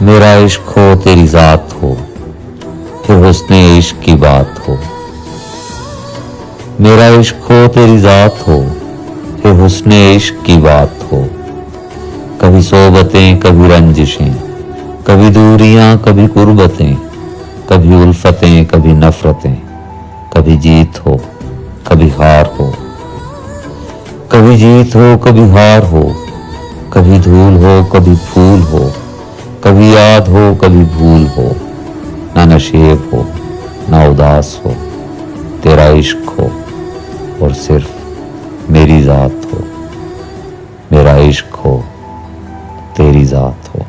मेरा इश्क हो तेरी जात हो, फिर हुस्ने इश्क की बात हो। मेरा इश्क हो तेरी जात हो, फिर हुस्ने इश्क की बात हो। कभी सोबतें कभी रंजिशें, कभी दूरियां कभी कुर्बतें, कभी उल्फतें कभी नफरतें, कभी जीत हो कभी हार हो। कभी जीत हो कभी हार हो, कभी धूल हो कभी फूल हो, कभी याद हो कभी भूल हो। ना नशेब हो ना उदास हो, तेरा इश्क हो और सिर्फ मेरी जात हो। मेरा इश्क हो तेरी जात हो।